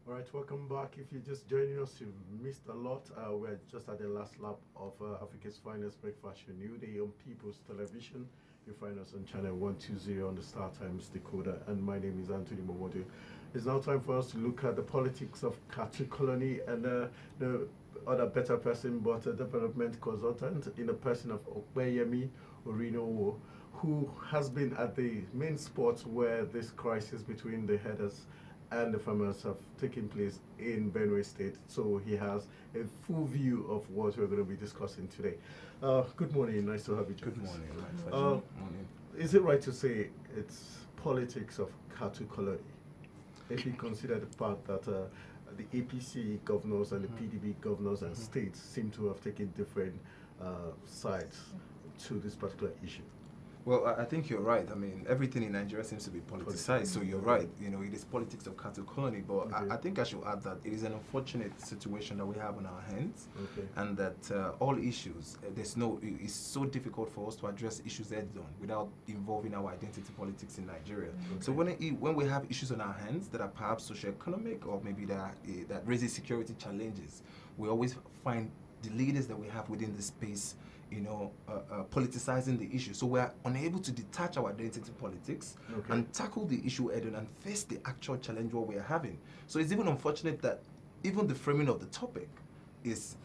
All right, welcome back. If you're just joining us, you've missed a lot. We're just at the last lap of Africa's finest breakfast show, New Day on People's Television. You find us on channel 120 on the Star Times decoder, and my name is Anthony Momodu. It's now time for us to look at the politics of Katu Colony and the other better person, but a development consultant in the person of Opeyemi Oriniowo, who has been at the main spot where this crisis between the headers and the farmers have taken place in Benue State. So he has a full view of what we're going to be discussing today. Good morning, nice to have you. Good morning. Morning. Is it right to say it's politics of Katu Colony? If you consider the part that the APC governors and the PDB governors and states seem to have taken different sides to this particular issue. Well, I think you're right. I mean, everything in Nigeria seems to be politicized, so you're right. You know, it is politics of Katu Colony, but I think I should add that it is an unfortunate situation that we have on our hands, and that all issues, it's so difficult for us to address issues head-on without involving our identity politics in Nigeria. So when we have issues on our hands that are perhaps socio-economic or maybe that raises security challenges, we always find the leaders that we have within the space politicizing the issue. So we're unable to detach our identity politics and tackle the issue head on and face the actual challenge what we are having. So it's even unfortunate that even the framing of the topic is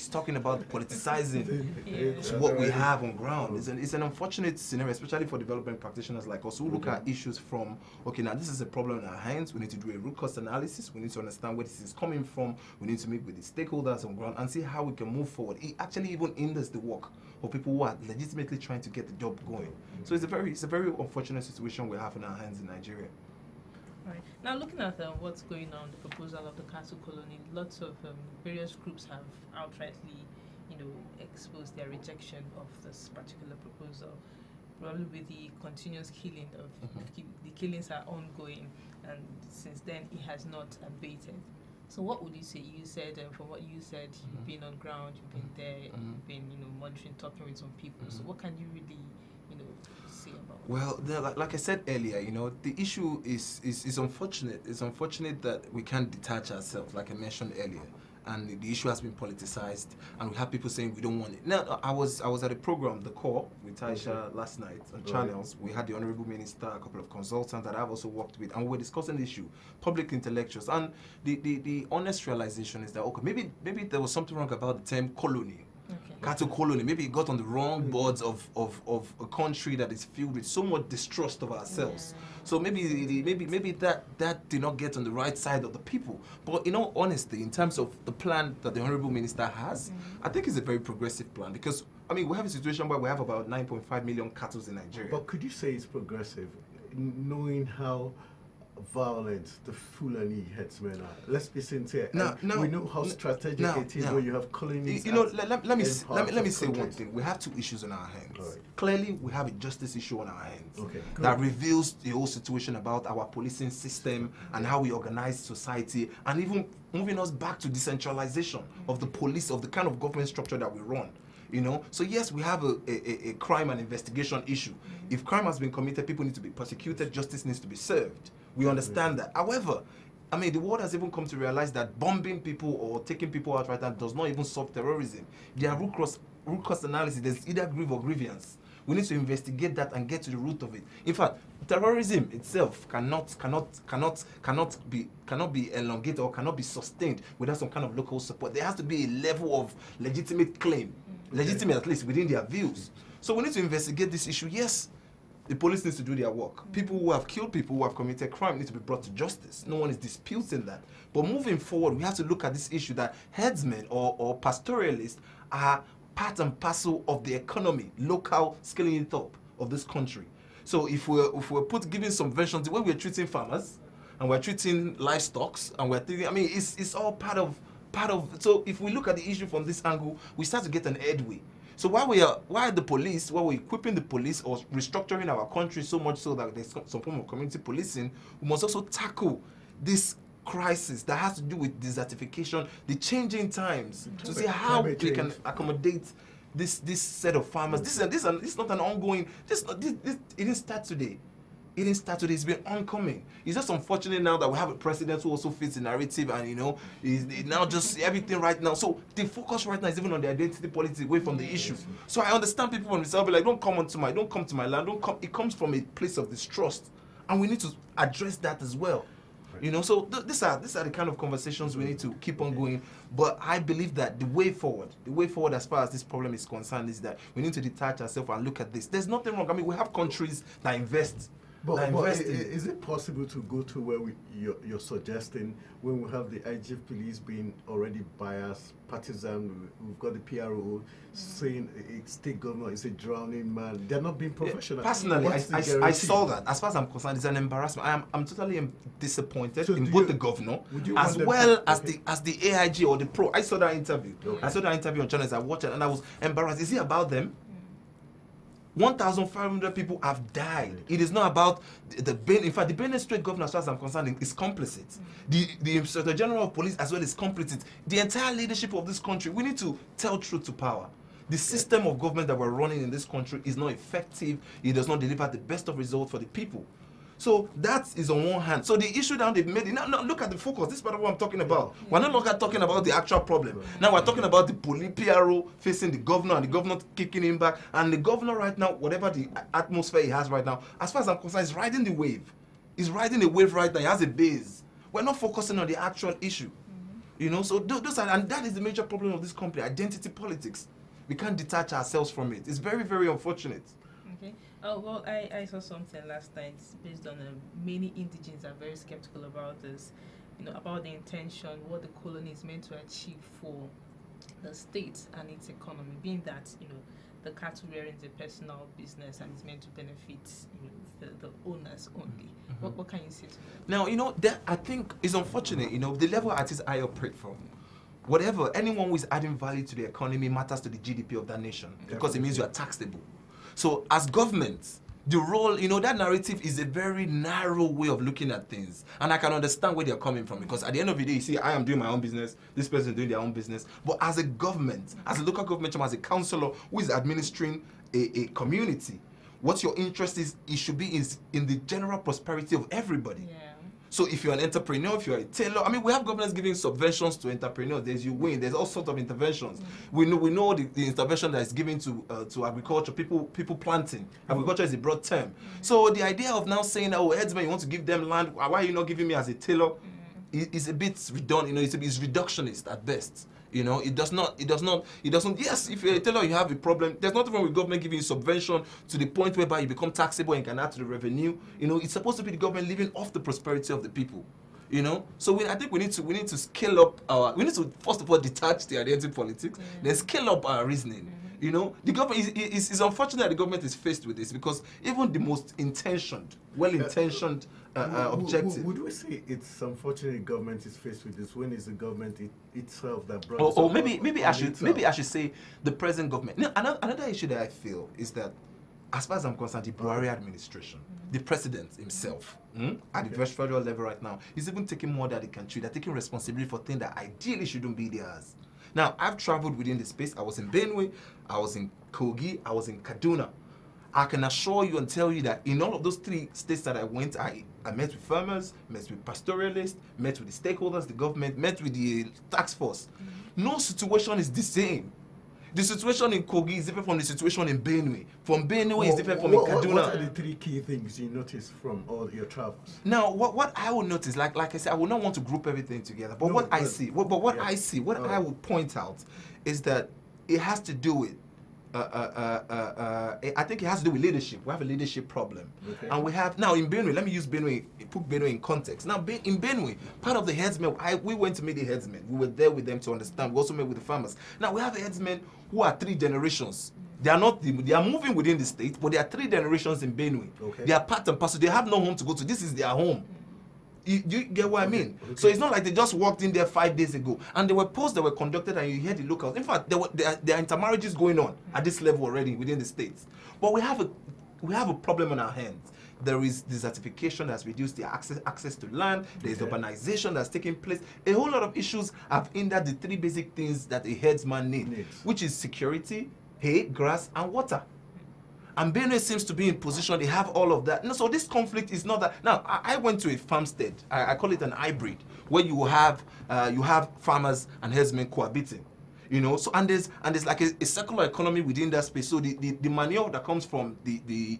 talking about politicizing what we have on ground. It's an unfortunate scenario, especially for development practitioners like us who look at issues from, okay, now this is a problem in our hands, we need to do a root cause analysis, we need to understand where this is coming from, we need to meet with the stakeholders on ground and see how we can move forward. It actually even hinders the work of people who are legitimately trying to get the job going. So it's a very unfortunate situation we have in our hands in Nigeria. Right. Now, looking at what's going on, the proposal of the Katu Colony, lots of various groups have outrightly, exposed their rejection of this particular proposal. Probably with the continuous killing of the killings are ongoing, and since then it has not abated. So, what would you say? You said, from what you said, you've been on ground, you've been there, you've been, monitoring, talking with some people. So, what can you really, say about it? Well, like I said earlier, the issue is unfortunate. It's unfortunate that we can't detach ourselves, like I mentioned earlier, and the issue has been politicized, and we have people saying we don't want it. Now, I was at a program, The Core, with Taisha last night on Channels. We had the Honorable Minister, a couple of consultants that I've also worked with, and we were discussing the issue, public intellectuals, and the honest realization is that, okay, maybe there was something wrong about the term colony. Katu Colony, maybe it got on the wrong boards of a country that is filled with so much distrust of ourselves. So maybe that did not get on the right side of the people. But in all honesty, in terms of the plan that the Honorable Minister has, I think it's a very progressive plan, because we have a situation where we have about 9.5 million cattle in Nigeria. But could you say it's progressive, knowing how violent the Fulani headsmen are? Let's be sincere. We know how strategic it is when you have colonies. Let me say one thing. We have two issues on our hands. Clearly, we have a justice issue on our hands that reveals the whole situation about our policing system and how we organize society, and even moving us back to decentralization of the police, of the kind of government structure that we run. So yes, we have a crime and investigation issue. If crime has been committed, people need to be prosecuted, justice needs to be served. We understand that. However, the world has even come to realize that bombing people or taking people out right now does not even solve terrorism. There are root cause analysis. There's either grieve or grievance. We need to investigate that and get to the root of it. In fact, terrorism itself cannot be elongated or cannot be sustained without some kind of local support. There has to be a level of legitimate claim, legitimate at least within their views. So we need to investigate this issue. Yes, the police needs to do their work. People who have killed people, who have committed crime, need to be brought to justice. No one is disputing that. But moving forward, we have to look at this issue that headsmen or pastoralists are part and parcel of the economy, local scaling it up of this country. So if we're giving some versions, the way we're treating farmers and we're treating livestock, and we're thinking, it's all part of. So if we look at the issue from this angle, we start to get an headway. So while we're equipping the police or restructuring our country so much so that there's some form of community policing, we must also tackle this crisis that has to do with desertification, the changing times, to see how we can accommodate this set of farmers. This is not an ongoing. It didn't start today. It didn't start today. It's been oncoming. It's just unfortunate now that we have a president who also fits the narrative, and is now just everything right now. So the focus right now is even on the identity politics away from the issue. So I understand people from the south be like, don't come to my land. Don't come. It comes from a place of distrust, and we need to address that as well. So these are the kind of conversations we need to keep on going. But I believe that the way forward as far as this problem is concerned is that we need to detach ourselves and look at this. There's nothing wrong. I mean, we have countries that invest. But is it possible to go to where you're suggesting, when we have the IG police being already biased, partisan, we've got the PRO saying a state governor is a drowning man. They're not being professional. Personally, I saw that. As far as I'm concerned, it's an embarrassment. I'm totally disappointed in both the governor as well as the AIG or the pro. I saw that interview. Okay. I saw that interview on channels. I watched it and I was embarrassed. Is it about them? 1,500 people have died. It is not about the Benin. In fact, the Benin State governor, as far as I'm concerned, is complicit. The Inspector General of Police as well is complicit. The entire leadership of this country, we need to tell truth to power. The system of government that we're running in this country is not effective. It does not deliver the best of results for the people. So that is on one hand. So the issue now they've made, now look at the focus. This is part of what I'm talking about. We're no longer talking about the actual problem. Now we're talking about the PRO facing the governor and the governor kicking him back. And the governor right now, whatever the atmosphere he has right now, as far as I'm concerned, is riding the wave. He's riding the wave right now. He has a base. We're not focusing on the actual issue. So those are, and that is the major problem of this country, identity politics. We can't detach ourselves from it. It's very, very unfortunate. Okay. Oh, well, I saw something last night based on many indigenes are very skeptical about this, about the intention, what the colony is meant to achieve for the state and its economy, being that, the cattle rearing is a personal business and it's meant to benefit, the owners only. What can you say to that? Now, that I think is unfortunate, the level at which I operate from. Whatever, anyone who is adding value to the economy matters to the GDP of that nation because it means you are taxable. So as government, the role, that narrative is a very narrow way of looking at things. And I can understand where they're coming from because at the end of the day, you see, I am doing my own business, this person is doing their own business. But as a government, as a local government, as a councillor who is administering a community, what your interest is, it should be in the general prosperity of everybody. Yeah. So if you're an entrepreneur, if you're a tailor, I mean, we have governments giving subventions to entrepreneurs. There's you win. There's all sorts of interventions. We know the intervention that is given to agriculture, people planting. Agriculture is a broad term. So the idea of now saying, oh, headsman, you want to give them land, why are you not giving me as a tailor? Is a bit redundant. It's reductionist at best. It does not, yes, if you're a tailor, you have a problem. There's nothing wrong with government giving you subvention to the point whereby you become taxable and can add to the revenue. It's supposed to be the government living off the prosperity of the people. So I think we need to scale up we need to first of all detach the identity politics, then scale up our reasoning. The government is unfortunate that the government is faced with this because even the most well-intentioned objective. Would we say it's unfortunate the government is faced with this when it's the government itself that brought this maybe I should say the present government. Now, another issue that I feel is that as far as I'm concerned, the Buhari administration, the president himself, at the federal level right now, is even taking more than they can chew. They're taking responsibility for things that ideally shouldn't be theirs. Now, I've traveled within the space. I was in Benue, I was in Kogi, I was in Kaduna. I can assure you and tell you that in all of those 3 states that I went, I met with farmers, met with pastoralists, met with the stakeholders, the government, met with the task force. No situation is the same. The situation in Kogi is different from the situation in Benue. From Benue is different from Kaduna. What are the 3 key things you notice from all your travels? Now, what I will notice, like I said, I would not want to group everything together. But what I would point out is that it has to do with I think it has to do with leadership. We have a leadership problem. Okay. And we have, now in Benue, let me use Benue, put Benue in context. Now in Benue, part of the headsmen, we went to meet the headsmen. We were there with them to understand. We also met with the farmers. Now we have headsmen who are 3 generations. They are moving within the state, but there are 3 generations in Benue. Okay. They are part and parcel. They have no home to go to. This is their home. You get what I mean? Okay. So it's not like they just walked in there 5 days ago. And there were polls that were conducted and you hear the locals. In fact, there are intermarriages going on at this level already within the states. But we have a problem on our hands. There is desertification that's reduced the access to land. There is urbanization that's taking place. A whole lot of issues have hindered the 3 basic things that a headsman needs, which is security, hay, grass, and water. And Benue seems to be in position, they have all of that. No, so this conflict is not that. Now, I went to a farmstead, I call it an hybrid, where you have farmers and herdsmen cohabiting. You know, so and there's like a circular economy within that space. So the manure that comes from the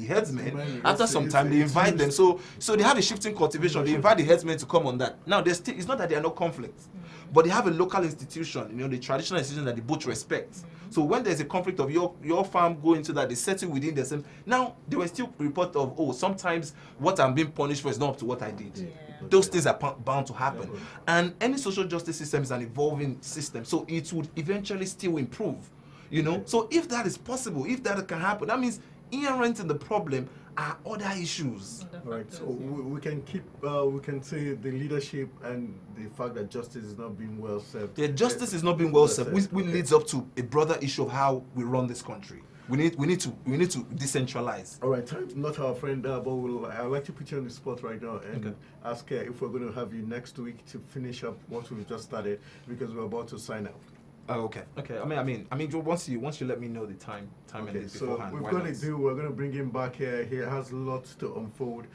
herdsmen, after some time they invite them. So they have a shifting cultivation. They invite the herdsmen to come on that. Now there's still, it's not that there are no conflicts, but they have a local institution, you know, the traditional institution that they both respect. So when there's a conflict of your farm go into that, they settle within the same. Now there were still report of, oh, sometimes what I'm being punished for is not up to what I did. Yeah. Those things are bound to happen. Yeah, and any social justice system is an evolving system, so it would eventually still improve, you know. So if that is possible, if that can happen, that means inherent in the problem are other issues. Right. So we can keep, we can say the leadership and the fact that justice is not being well served. Yeah, justice is not being well served, which leads up to a broader issue of how we run this country. We need to decentralize. All right, time's not our friend, but I'd like to put you on the spot right now and ask if we're going to have you next week to finish up what we've just started, because we're about to sign out. Oh, okay. I mean, once you let me know the time and this beforehand. So we're going to bring him back here. He has lots to unfold.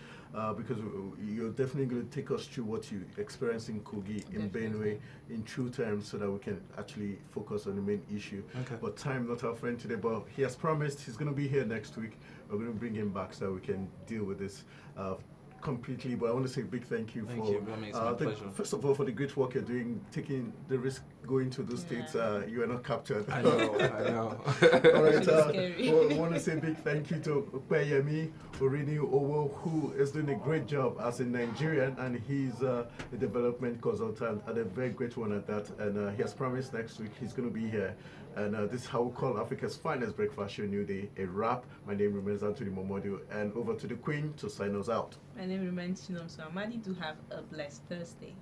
Because you're definitely going to take us through what you experienced in Kogi, in Benue, in true terms, so that we can actually focus on the main issue. Okay. But time not our friend today, but he has promised he's going to be here next week. We're going to bring him back so that we can deal with this completely. But I want to say a big thank you first of all, for the great work you're doing, taking the risk going to those states. You are not captured. I know. All right, I want to say a big thank you to Opeyemi, Oriniowo, who is doing a great job as a Nigerian, and he's a development consultant, and a very great one at that. And he has promised next week he's going to be here. And this is how we call Africa's finest breakfast show, New Day, a wrap. My name remains Anthony Momodu, and over to the Queen to sign us out. My name remains Chinomso Amadi. Do have a blessed Thursday.